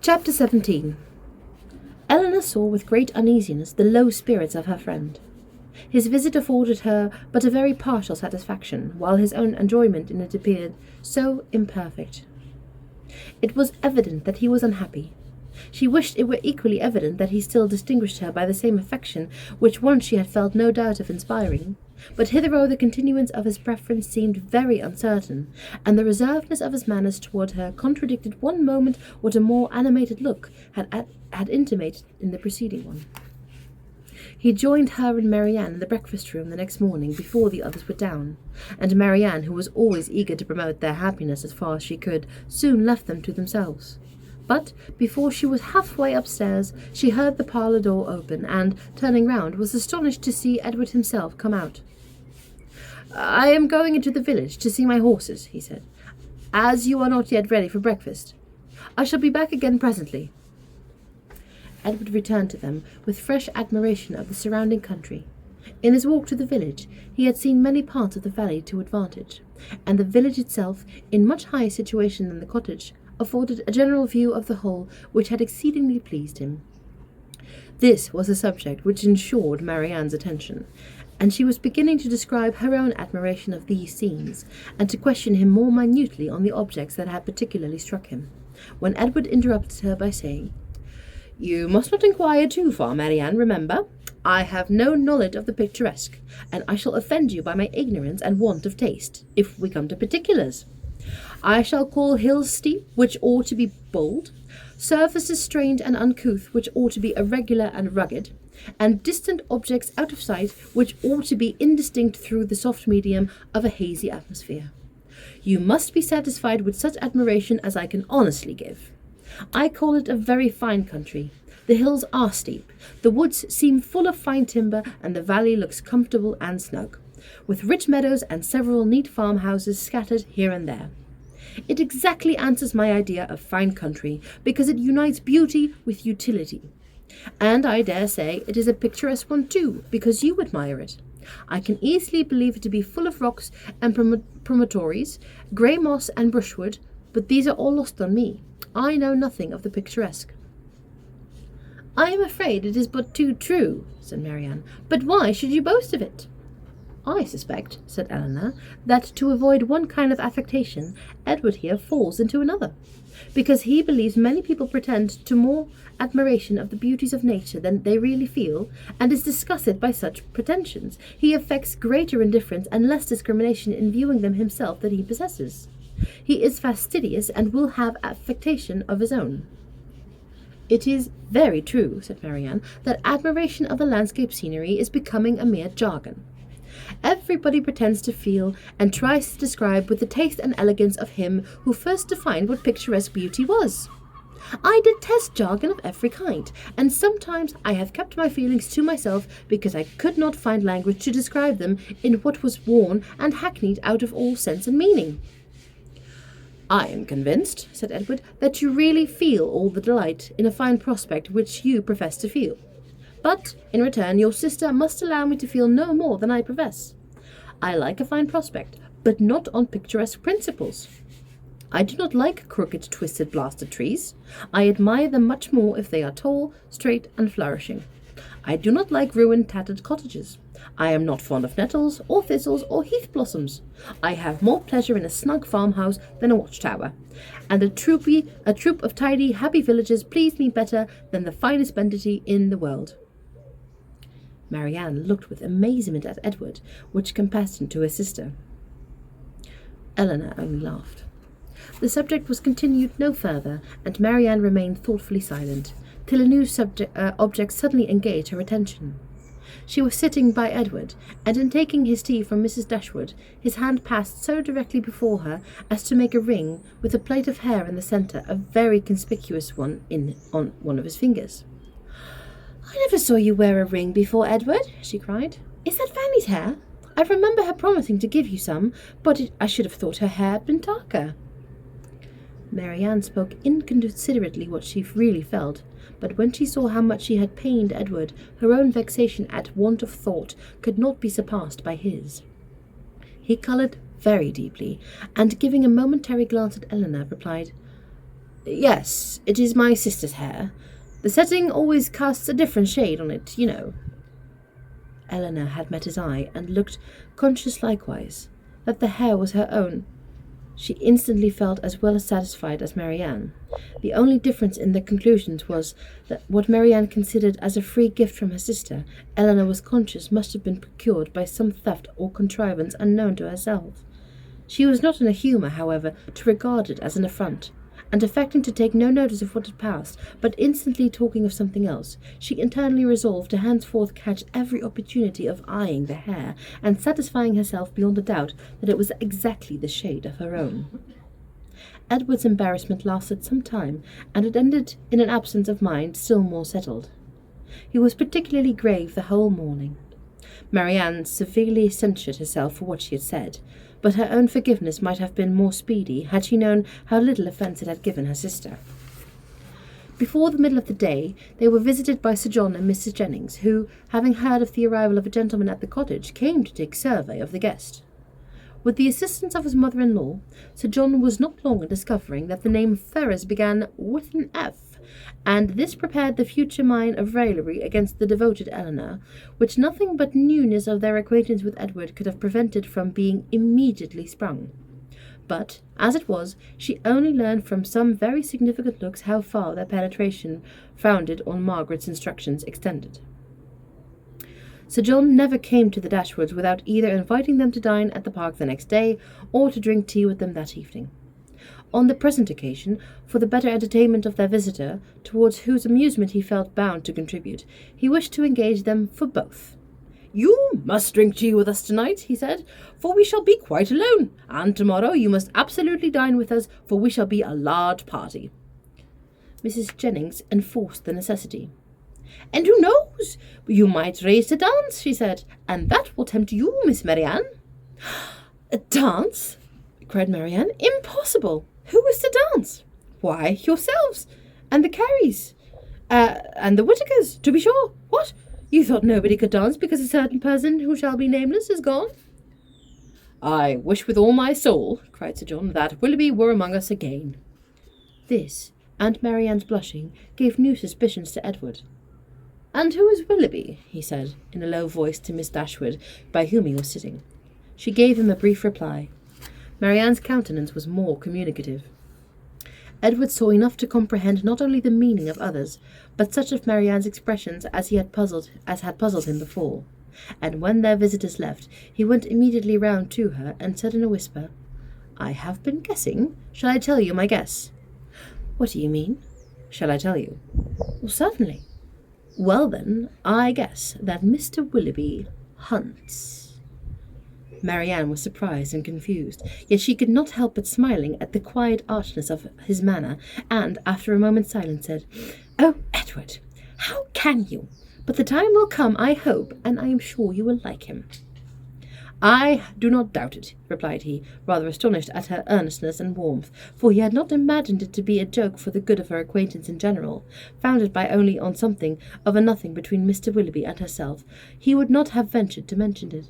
Chapter 17. Eleanor saw with great uneasiness the low spirits of her friend. His visit afforded her but a very partial satisfaction, while his own enjoyment in it appeared so imperfect. It was evident that he was unhappy. She wished it were equally evident that he still distinguished her by the same affection which once she had felt no doubt of inspiring, but hitherto the continuance of his preference seemed very uncertain, and the reservedness of his manners toward her contradicted one moment what a more animated look had intimated in the preceding one. He joined her and Marianne in the breakfast-room the next morning before the others were down, and Marianne, who was always eager to promote their happiness as far as she could, soon left them to themselves. But before she was halfway upstairs, she heard the parlour door open, and, turning round, was astonished to see Edward himself come out. "I am going into the village to see my horses," he said, "as you are not yet ready for breakfast. I shall be back again presently." Edward returned to them with fresh admiration of the surrounding country. In his walk to the village, he had seen many parts of the valley to advantage, and the village itself, in much higher situation than the cottage, afforded a general view of the whole which had exceedingly pleased him. This was a subject which ensured Marianne's attention, and she was beginning to describe her own admiration of these scenes, and to question him more minutely on the objects that had particularly struck him, when Edward interrupted her by saying, "You must not inquire too far, Marianne, remember. I have no knowledge of the picturesque, and I shall offend you by my ignorance and want of taste, if we come to particulars. I shall call hills steep, which ought to be bold, surfaces strained and uncouth, which ought to be irregular and rugged, and distant objects out of sight, which ought to be indistinct through the soft medium of a hazy atmosphere. You must be satisfied with such admiration as I can honestly give. I call it a very fine country. The hills are steep, the woods seem full of fine timber, and the valley looks comfortable and snug, with rich meadows and several neat farmhouses scattered here and there. It exactly answers my idea of fine country, because it unites beauty with utility. And I dare say it is a picturesque one too, because you admire it. I can easily believe it to be full of rocks and promontories, grey moss and brushwood, but these are all lost on me. I know nothing of the picturesque." "I am afraid it is but too true," said Marianne. "But why should you boast of it?" "I suspect," said Eleanor, "that to avoid one kind of affectation, Edward here falls into another, because he believes many people pretend to more admiration of the beauties of nature than they really feel, and is disgusted by such pretensions. He affects greater indifference and less discrimination in viewing them himself than he possesses. He is fastidious and will have affectation of his own." "It is very true," said Marianne, "that admiration of a landscape scenery is becoming a mere jargon. Everybody pretends to feel, and tries to describe with the taste and elegance of him who first defined what picturesque beauty was. I detest jargon of every kind, and sometimes I have kept my feelings to myself because I could not find language to describe them in what was worn and hackneyed out of all sense and meaning." "I am convinced," said Edward, "that you really feel all the delight in a fine prospect which you profess to feel. But, in return, your sister must allow me to feel no more than I profess. I like a fine prospect, but not on picturesque principles. I do not like crooked, twisted, blasted trees. I admire them much more if they are tall, straight, and flourishing. I do not like ruined, tattered cottages. I am not fond of nettles, or thistles, or heath blossoms. I have more pleasure in a snug farmhouse than a watchtower, and a troop of tidy, happy villages please me better than the finest splendidity in the world." Marianne looked with amazement at Edward, which compassed him to her sister. Eleanor only laughed. The subject was continued no further, and Marianne remained thoughtfully silent, till a new object suddenly engaged her attention. She was sitting by Edward, and in taking his tea from Mrs. Dashwood, his hand passed so directly before her as to make a ring with a plait of hair in the centre, a very conspicuous one on one of his fingers. "I never saw you wear a ring before, Edward," she cried. "Is that Fanny's hair? I remember her promising to give you some, but I should have thought her hair had been darker." Marianne spoke inconsiderately what she really felt, but when she saw how much she had pained Edward, her own vexation at want of thought could not be surpassed by his. He coloured very deeply, and giving a momentary glance at Eleanor, replied, Yes, it is my sister's hair. The setting always casts a different shade on it, you know. Eleanor had met his eye and looked conscious likewise that the hair was her own. She instantly felt as well satisfied as Marianne. The only difference in their conclusions was that what Marianne considered as a free gift from her sister, Eleanor was conscious must have been procured by some theft or contrivance unknown to herself. She was not in a humour, however, to regard it as an affront, and affecting to take no notice of what had passed, but instantly talking of something else, she internally resolved to henceforth catch every opportunity of eyeing the hair, and satisfying herself beyond a doubt that it was exactly the shade of her own. Edward's embarrassment lasted some time, and it ended in an absence of mind still more settled. He was particularly grave the whole morning. Marianne severely censured herself for what she had said, but her own forgiveness might have been more speedy had she known how little offence it had given her sister. Before the middle of the day, they were visited by Sir John and Mrs. Jennings, who, having heard of the arrival of a gentleman at the cottage, came to take survey of the guest. With the assistance of his mother-in-law, Sir John was not long in discovering that the name Ferrers began with an F, and this prepared the future mine of raillery against the devoted Eleanor, which nothing but newness of their acquaintance with Edward could have prevented from being immediately sprung. But, as it was, she only learned from some very significant looks how far their penetration, founded on Margaret's instructions, extended. Sir John never came to the Dashwoods without either inviting them to dine at the park the next day, or to drink tea with them that evening. On the present occasion, for the better entertainment of their visitor, towards whose amusement he felt bound to contribute, he wished to engage them for both. "You must drink tea with us tonight," he said, "for we shall be quite alone, and tomorrow you must absolutely dine with us, for we shall be a large party." Mrs. Jennings enforced the necessity. "And who knows? You might raise to dance," she said, "and that will tempt you, Miss Marianne." "A dance?" cried Marianne. "Impossible! Who is to dance?" "Why, yourselves, and the Carys, and the Whittakers, to be sure. What? You thought nobody could dance because a certain person who shall be nameless is gone?" "I wish with all my soul," cried Sir John, "that Willoughby were among us again." This, and Marianne's blushing, gave new suspicions to Edward. "And who is Willoughby?" he said, in a low voice to Miss Dashwood, by whom he was sitting. She gave him a brief reply. Marianne's countenance was more communicative. Edward saw enough to comprehend not only the meaning of others, but such of Marianne's expressions as had puzzled him before. And when their visitors left, he went immediately round to her and said in a whisper, "I have been guessing. Shall I tell you my guess?" "What do you mean?" "Shall I tell you?" "Well, certainly." "Well, then, I guess that Mr. Willoughby hunts." Marianne was surprised and confused, yet she could not help but smiling at the quiet archness of his manner, and, after a moment's silence, said, "Oh, Edward, how can you? But the time will come, I hope, and I am sure you will like him." "I do not doubt it," replied he, rather astonished at her earnestness and warmth, for he had not imagined it to be a joke for the good of her acquaintance in general, founded by only on something of a nothing between Mr. Willoughby and herself. He would not have ventured to mention it.